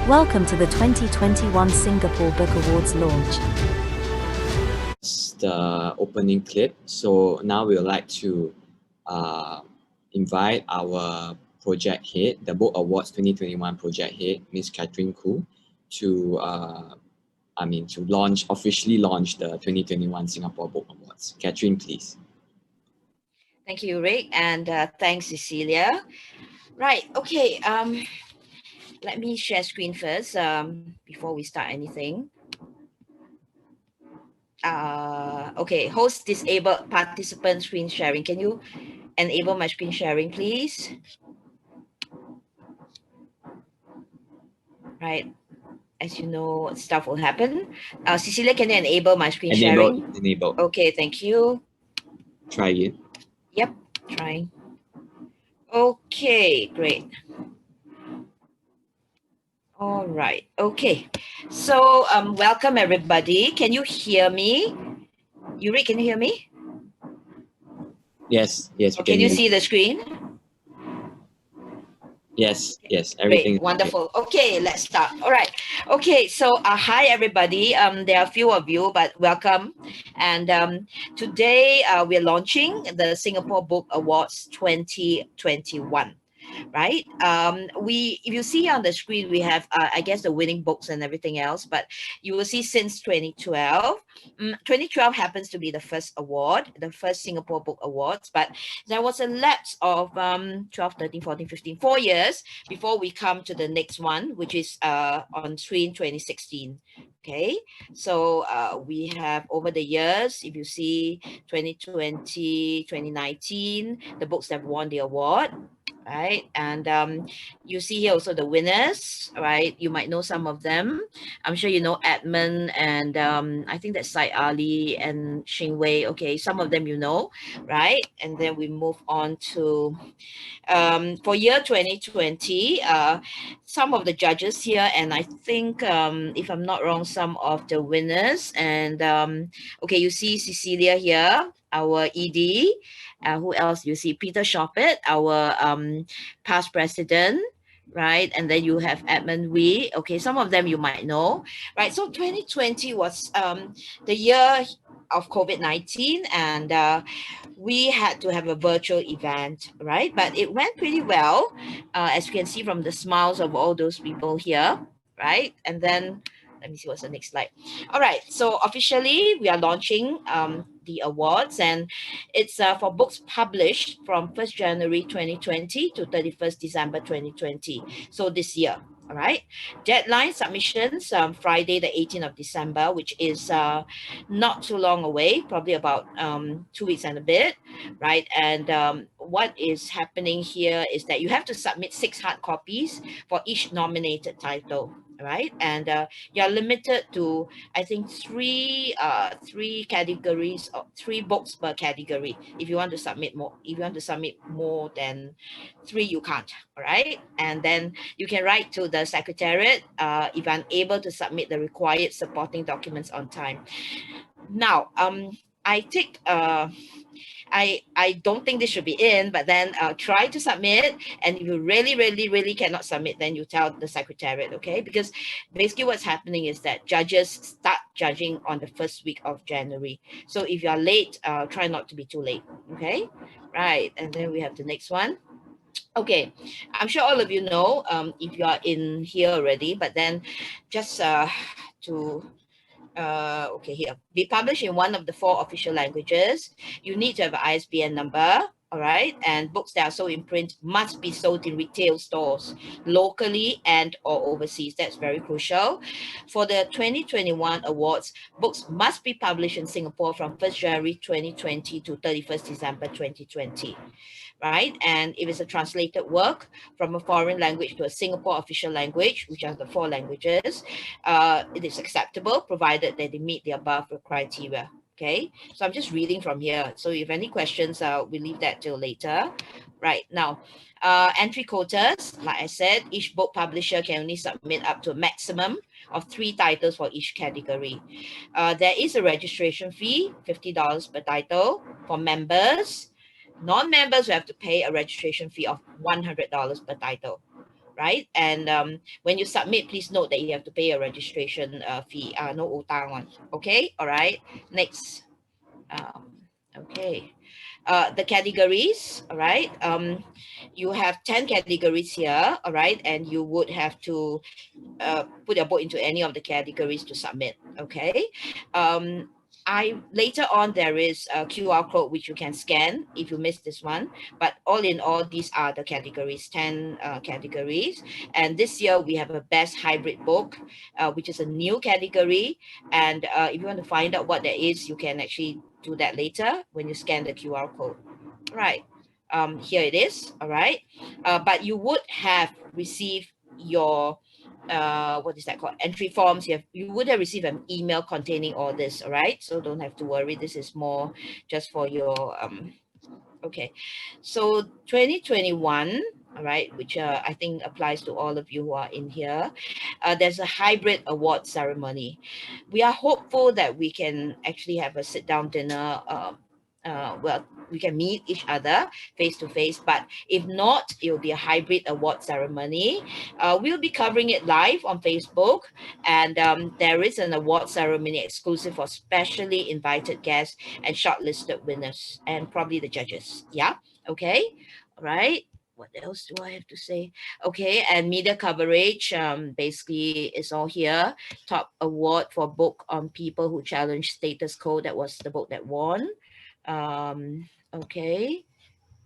Welcome to the 2021 Singapore Book Awards launch. The opening clip. So now we would like to invite our project head, the Book Awards 2021 project head, Ms. Catherine Khoo, to officially launch the 2021 Singapore Book Awards. Catherine, please. Thank you, Rick, and thanks, Cecilia. Right, okay. Let me share screen first before we start anything. Okay, host disabled participant screen sharing. Can you enable my screen sharing, please? Right, as you know, stuff will happen. Cecilia, can you enable my screen sharing? Enabled. Okay, thank you. Try it. Yep, trying. Okay, great. All right. Okay. So welcome everybody. Can you hear me? Yuri, can you hear me? Yes. Can you see the screen? Yes. Everything. Great, wonderful. Okay, let's start. All right. Okay, so hi everybody. There are a few of you, but welcome. And today we're launching the Singapore Book Awards 2021. Right, if you see on the screen, we have I guess the winning books and everything else, but you will see since 2012. 2012 happens to be the first award, the first Singapore Book Awards, but there was a lapse of 12, 13, 14, 15, 4 years before we come to the next one, which is on screen 2016. Okay, so we have over the years, if you see 2020, 2019, the books that won the award, right? And you see here also the winners, right? You might know some of them. I'm sure you know Edmund and I think that's Sai Ali and Xing Wei. Okay, some of them you know, right? And then we move on to for year 2020, some of the judges here, and I think if I'm not wrong, some of the winners. And okay, you see Cecilia here, our ED. Who else? You see Peter Shoppett, our past president, right? And then you have Edmund Wee. Okay, some of them you might know, right? So 2020 was the year of COVID-19, and we had to have a virtual event, right? But it went pretty well, as you can see from the smiles of all those people here, right? And then let me see what's the next slide. All right, so officially we are launching the awards, and it's for books published from 1st January 2020 to 31st December 2020. So this year. All right. Deadline submissions Friday the 18th of December, which is not too long away, probably about 2 weeks and a bit, right? And what is happening here is that you have to submit 6 hard copies for each nominated title, right? And you're limited to, I think, three categories, or 3 books per category. If you want to submit more than 3, you can't. All right. And then you can write to the secretariat if unable to submit the required supporting documents on time. Now, I think I don't think this should be in, but then try to submit. And if you really cannot submit, then you tell the secretariat, okay? Because basically what's happening is that judges start judging on the first week of January. So if you are late, try not to be too late, okay? Right, and then we have the next one. Okay, I'm sure all of you know if you are in here already, but then just okay, here, be published in one of the 4 official languages. You need to have an ISBN number, all right? And books that are sold in print must be sold in retail stores, locally and or overseas. That's very crucial. For the 2021 awards, books must be published in Singapore from 1st January 2020 to 31st December 2020. Right? And if it's a translated work from a foreign language to a Singapore official language, which are the 4 languages, it is acceptable provided that they meet the above criteria. Okay, so I'm just reading from here. So if any questions, we leave that till later. Right, now, entry quotas, like I said, each book publisher can only submit up to a maximum of 3 titles for each category. There is a registration fee, $50 per title for members. Non-members will have to pay a registration fee of $100 per title. right? And when you submit, please note that you have to pay a registration fee. No utang one. Okay, all right. Next. Okay. The categories, all right. You have 10 categories here, all right, and you would have to put your book into any of the categories to submit. Okay. I later on there is a QR code which you can scan if you miss this one. But all in all, these are the categories, 10 categories. And this year we have a best hybrid book, which is a new category. And if you want to find out what that is, you can actually do that later when you scan the QR code. Right. Here it is. All right. But you would have received your what is that called, entry forms. You would have received an email containing all this, all right, so don't have to worry. This is more just for your okay. So 2021, all right, which I think applies to all of you who are in here. There's a hybrid award ceremony. We are hopeful that we can actually have a sit down dinner. Well, we can meet each other face to face, but if not, it will be a hybrid award ceremony. We'll be covering it live on Facebook, and there is an award ceremony exclusive for specially invited guests and shortlisted winners, and probably the judges. Yeah, okay, all right. What else do I have to say? Okay, and media coverage, basically is all here. Top award for book on people who challenge status quo. That was the book that won. Okay,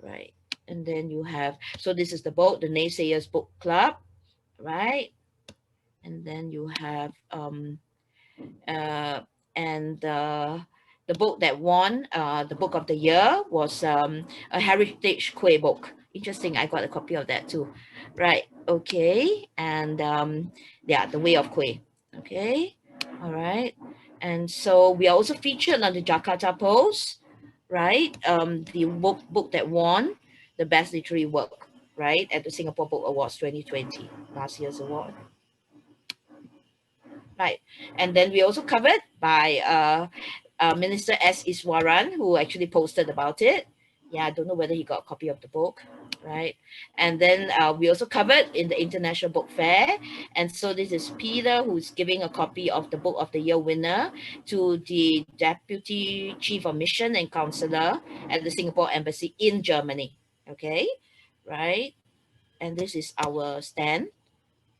right. And then you have, so this is the book, the Naysayers Book Club, right? And then you have uh and the book that won the book of the year was a heritage Kueh book. Interesting, I got a copy of that too. Right, okay. And yeah, the Way of Kueh. Okay, all right. And so we are also featured on the Jakarta Post, right? The book that won the best literary work, right, at the Singapore Book Awards 2020, last year's award. Right. And then we also covered by Minister S. Iswaran, who actually posted about it. Yeah, I don't know whether he got a copy of the book, right? And then we also covered in the International Book Fair. And so this is Peter, who's giving a copy of the Book of the Year winner to the Deputy Chief of Mission and Counselor at the Singapore Embassy in Germany. Okay, right? And this is our stand,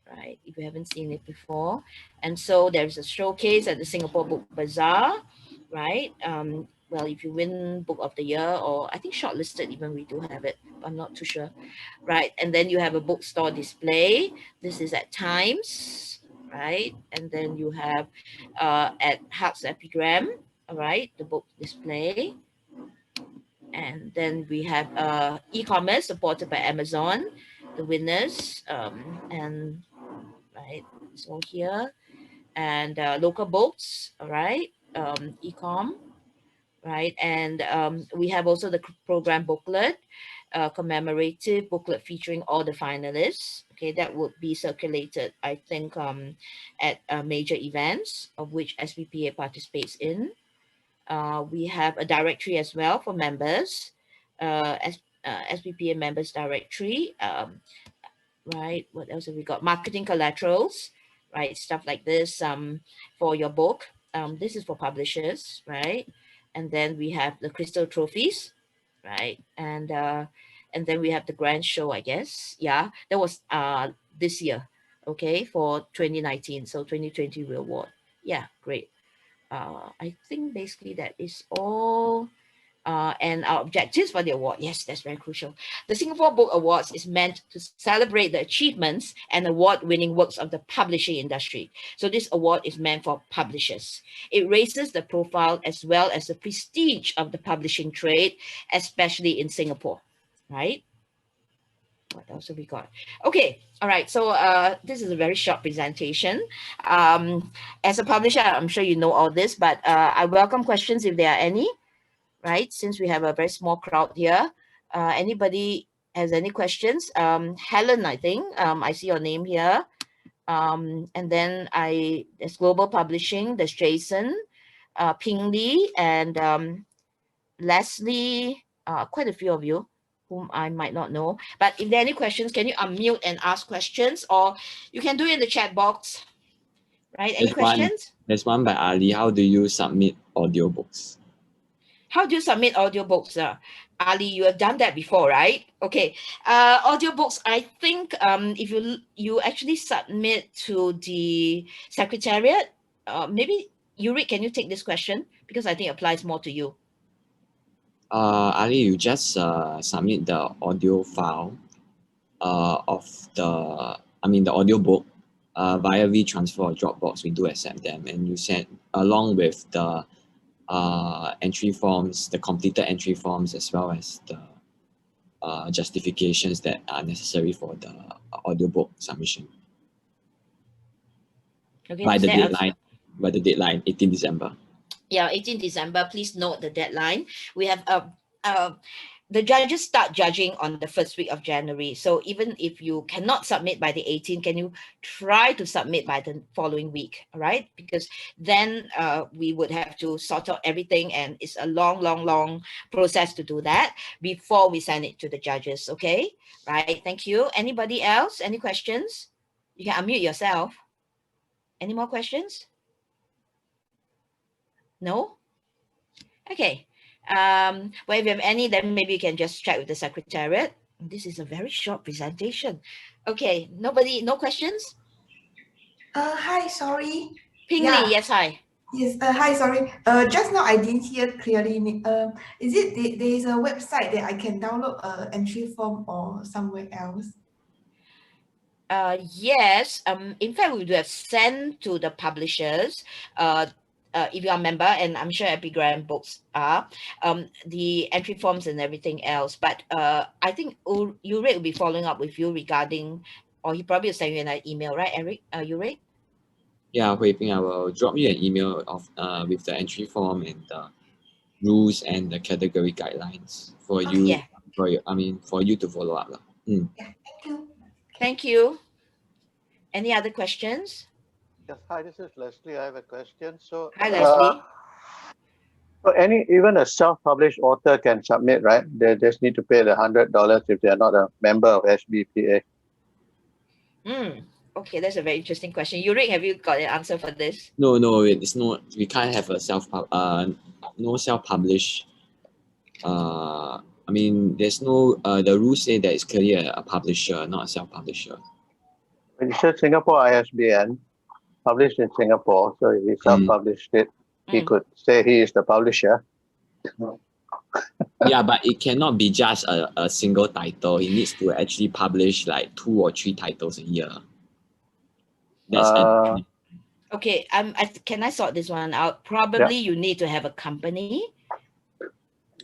right, if you haven't seen it before. And so there's a showcase at the Singapore Book Bazaar, right? Well, if you win Book of the Year, or I think shortlisted even, we do have it, I'm not too sure, right? And then you have a bookstore display. This is at Times, right? And then you have at Hearts Epigram, all right, the book display. And then we have e-commerce supported by Amazon, the winners, and right, it's all here. And local books, all right, e-comm, right. And we have also the program booklet, commemorative booklet featuring all the finalists. Okay, that would be circulated, I think, at major events of which SBPA participates in. We have a directory as well for members, SBPA members directory. Right, what else have we got? Marketing collaterals, right, stuff like this for your book. This is for publishers, right? And then we have the crystal trophies, right? And then we have the grand show, I guess. Yeah, that was this year, okay, for 2019. So 2020 we award. Yeah, great. I think basically that is all. And our objectives for the award. Yes, that's very crucial. The Singapore Book Awards is meant to celebrate the achievements and award-winning works of the publishing industry. So this award is meant for publishers. It raises the profile as well as the prestige of the publishing trade, especially in Singapore, right? What else have we got? Okay, all right. So this is a very short presentation. As a publisher, I'm sure you know all this, but I welcome questions if there are any. Right, since we have a very small crowd here. Anybody has any questions? Helen, I think, I see your name here. And then there's Global Publishing, there's Jason, Ping Lee, and Leslie, quite a few of you. whom I might not know. But if there are any questions, can you unmute and ask questions, or you can do it in the chat box, right? Any questions? There's one by Ali. How do you submit audiobooks? How do you submit audiobooks? Ali, you have done that before, right? Okay. Audiobooks, I think if you actually submit to the secretariat, maybe Yurik, can you take this question? Because I think it applies more to you. Ali, you just submit the audio file of the audiobook via WeTransfer or Dropbox. We do accept them, and you send along with the entry forms, the completed entry forms, as well as the justifications that are necessary for the audiobook submission. Okay, by the deadline, 18 December. Yeah, 18 December. Please note the deadline. We have the judges start judging on the first week of January. So even if you cannot submit by the 18th, can you try to submit by the following week? All right, because then we would have to sort out everything, and it's a long process to do that before we send it to the judges. Okay, right? Thank you. Anybody else? Any questions? You can unmute yourself. Any more questions? No? Okay. Well, if you have any, then maybe you can just check with the secretariat. This is a very short presentation. Okay, nobody, no questions? Hi, sorry. Ping Yeah. Li, yes, hi. Yes, hi, sorry. Just now I didn't hear clearly. Is it there is a website that I can download a entry form or somewhere else? Yes. In fact, we would have sent to the publishers. If you are a member, and I'm sure Epigram books are, the entry forms and everything else. But I think Yurik will be following up with you regarding, or he probably will send you an email, right, Eric? Yurik? Yeah, Hui Ping, I will drop you an email of with the entry form and the rules and the category guidelines for you. Yeah. For you to follow up. Yeah, thank you. Thank you. Any other questions? Yes, hi, this is Leslie. I have a question. So, Hi, Leslie. So even a self-published author can submit, right? They just need to pay the $100 if they are not a member of SBPA. Okay, that's a very interesting question. Yurik, have you got an answer for this? No, it's not. We can't have a no self-published. There's no. The rules say that it's clearly a publisher, not a self-publisher. When you said Singapore ISBN, published in Singapore, so if he self-published it, he could say he is the publisher. Yeah, but it cannot be just a single title. He needs to actually publish like 2 or 3 titles a year. That's okay. Can I sort this one out? Probably you need to have a company.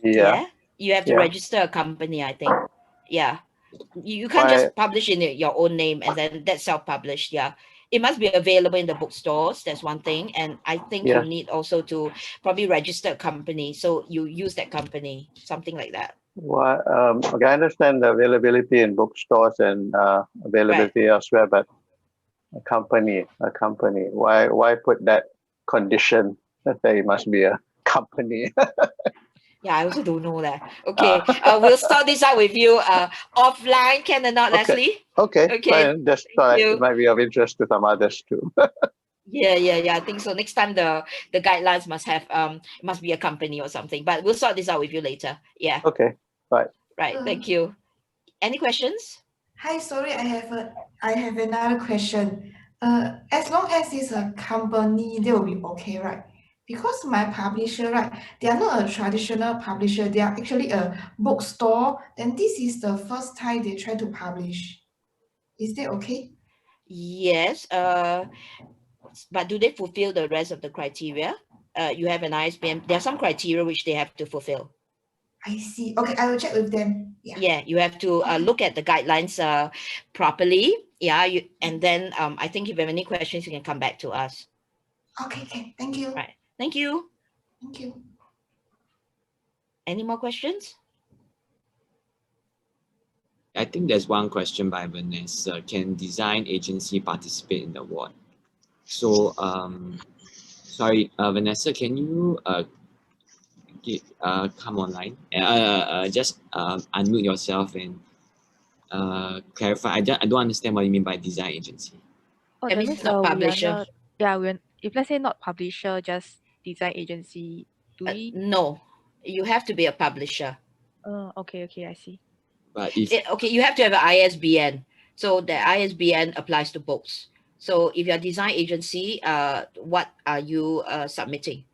Yeah. You have to register a company, I think. Yeah. You can't just publish in your own name and then that's self-published. Yeah. It must be available in the bookstores. That's one thing. And I think you need also to probably register a company. So you use that company, something like that. Well, okay, I understand the availability in bookstores and availability elsewhere, but a company. Why put that condition that it must be a company? Yeah, I also don't know that. Okay, we'll sort this out with you offline. Can or not, Leslie? Okay. Fine. Just thought it might be of interest to some others too. Yeah. I think so. Next time the guidelines must have must be a company or something. But we'll sort this out with you later. Yeah. Okay. Right. Right. Thank you. Any questions? Hi, sorry, I have another question. As long as it's a company, they will be okay, right? Because my publisher, right, they are not a traditional publisher, they are actually a bookstore. And this is the first time they try to publish. Is that okay? Yes. But do they fulfill the rest of the criteria? You have an ISBN. There are some criteria which they have to fulfill. I see. Okay, I will check with them. Yeah, you have to look at the guidelines properly. Yeah, and then I think if you have any questions, you can come back to us. Okay. Thank you. Right. Thank you. Thank you. Any more questions? I think there's one question by Vanessa. Can design agency participate in the award? So, sorry, Vanessa, can you come online. Just unmute yourself and clarify. I don't understand what you mean by design agency. Oh, That that means means it's not we are publisher. not. Yeah, if let's say not publisher, just design agency. Do we? No, you have to be a publisher. Okay, I see. But if Okay, you have to have an ISBN. So the ISBN applies to books. So if you're a design agency, what are you submitting?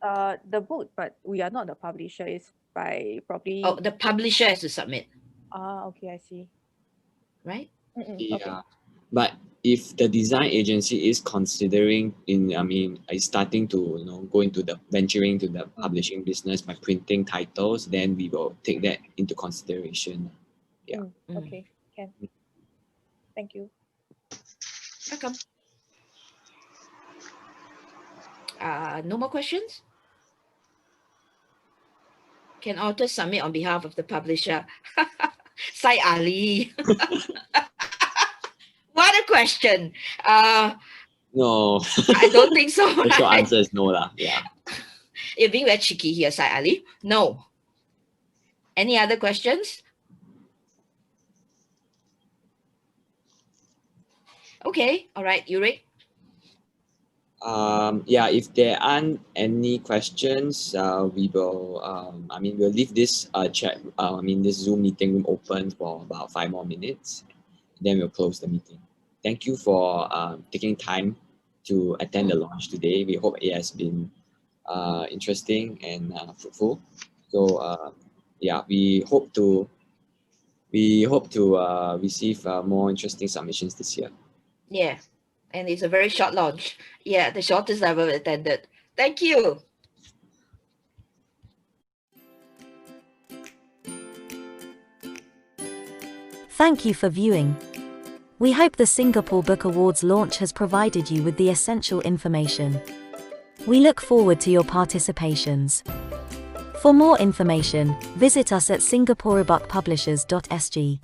The book, but we are not the publisher. It's by probably. Oh, the publisher has to submit, Okay, I see. right? yeah, Okay. but if the design agency is considering is starting to go into the venturing to the publishing business by printing titles, then we will take that into consideration. Yeah. Okay, can. Thank you. Welcome. No more questions? Can authors submit on behalf of the publisher? Sai Ali. What a question. No, I don't think so. the short Right? answer is no lah. Yeah. You're being very cheeky here, Sai Ali. No. Any other questions? Okay. All right. Yurik? Yeah, if there aren't any questions, we will we'll leave this chat this Zoom meeting room open for about 5 more minutes, then we'll close the meeting. Thank you for taking time to attend the launch today. We hope it has been interesting and fruitful. So yeah, we hope to receive more interesting submissions this year. Yeah. And it's a very short launch. Yeah, the shortest I've ever attended. Thank you. Thank you for viewing. We hope the Singapore Book Awards launch has provided you with the essential information. We look forward to your participations. For more information, visit us at singaporebookpublishers.sg.